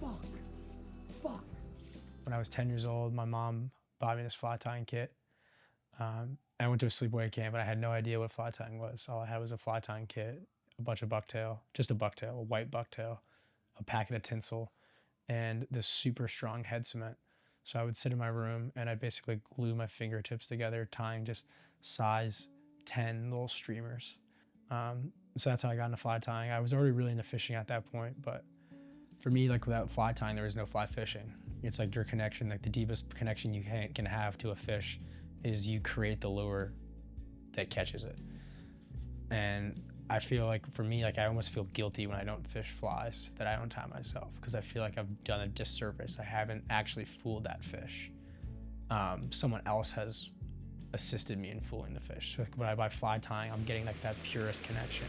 fuck. When I was 10 years old, my mom bought me this fly tying kit. I went to a sleepaway camp, and I had no idea what fly tying was. All I had was a fly tying kit, a bunch of bucktail, just a bucktail, a white bucktail, a packet of tinsel, and this super strong head cement. So I would sit in my room and I'd basically glue my fingertips together, tying just size 10 little streamers. So that's how I got into fly tying. I was already really into fishing at that point, but for me, like without fly tying, there was no fly fishing. It's like your connection, like the deepest connection you can have to a fish is you create the lure that catches it. And I feel like for me, like I almost feel guilty when I don't fish flies that I don't tie myself, because I feel like I've done a disservice. I haven't actually fooled that fish. Someone else has assisted me in fooling the fish. So when I buy fly tying, I'm getting like that purest connection.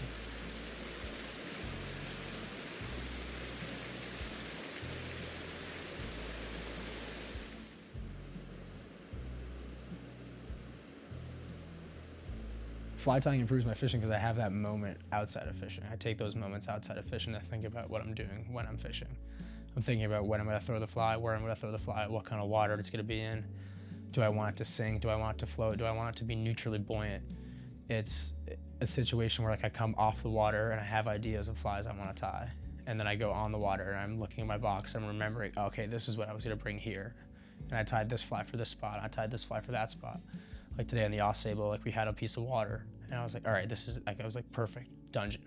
Fly tying improves my fishing because I have that moment outside of fishing. I take those moments outside of fishing to think about what I'm doing when I'm fishing. I'm thinking about when I'm going to throw the fly, where I'm going to throw the fly, what kind of water it's going to be in. Do I want it to sink? Do I want it to float? Do I want it to be neutrally buoyant? It's a situation where like I come off the water and I have ideas of flies I want to tie. And then I go on the water and I'm looking at my box and I'm remembering, okay, this is what I was going to bring here. And I tied this fly for this spot. I tied this fly for that spot. Like today on the Ausable, like we had a piece of water and I was like, all right, this is like, I was like, perfect, dungeon.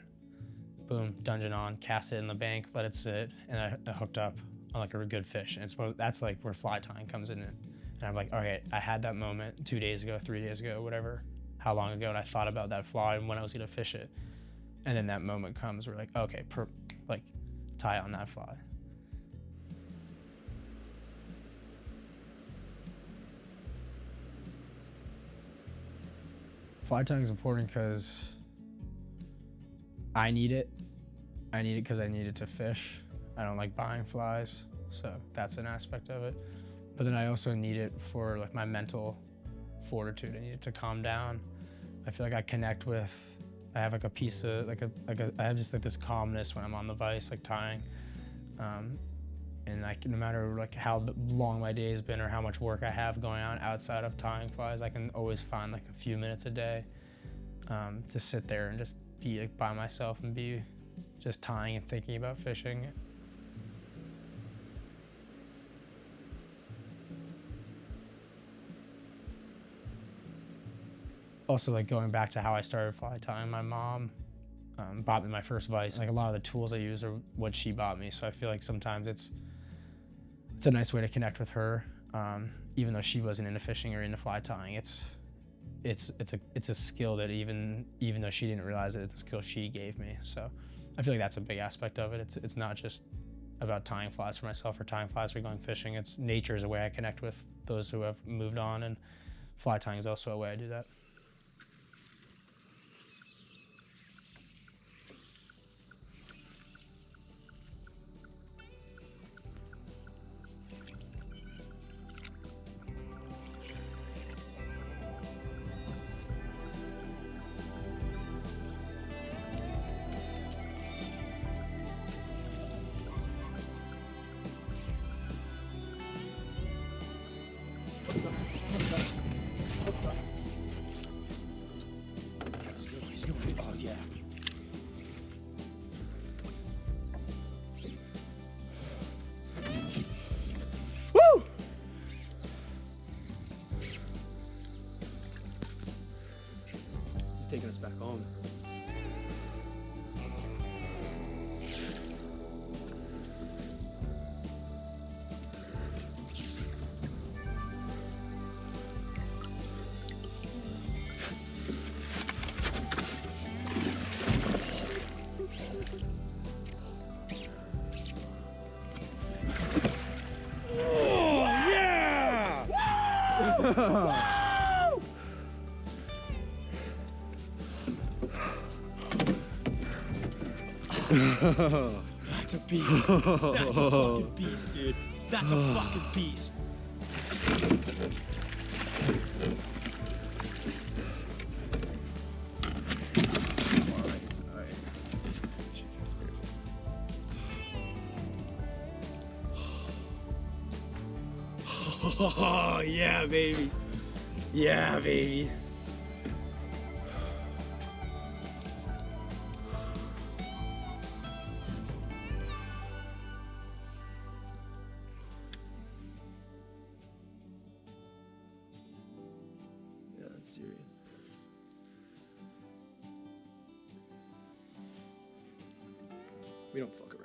Boom, dungeon on, cast it in the bank, let it sit, and I hooked up on like a good fish. And that's like where fly tying comes in. And I'm like, all right, I had that moment 2 days ago, 3 days ago, whatever, how long ago, and I thought about that fly and when I was gonna fish it. And then that moment comes where like, okay, like tie on that fly. Fly tying is important because I need it. I need it because I need it to fish. I don't like buying flies, so that's an aspect of it. But then I also need it for like my mental fortitude. I need it to calm down. I feel like I connect with, I have like a piece of, I have just like this calmness when I'm on the vise, like tying. And like no matter like how long my day has been or how much work I have going on outside of tying flies, I can always find like a few minutes a day to sit there and just be like by myself and be just tying and thinking about fishing. Also, like going back to how I started fly tying, my mom bought me my first vise. Like a lot of the tools I use are what she bought me, so I feel like sometimes it's a nice way to connect with her, even though she wasn't into fishing or into fly tying. It's a skill that even though she didn't realize it, it's a skill she gave me. So I feel like that's a big aspect of it. It's not just about tying flies for myself or tying flies for going fishing. It's nature is a way I connect with those who have moved on, and fly tying is also a way I do that. Oh yeah. Woo! He's taking us back home. That's a beast. That's a fucking beast, dude. That's a fucking beast. Oh, yeah, baby. Yeah, baby. Yeah, that's serious. We don't fuck around.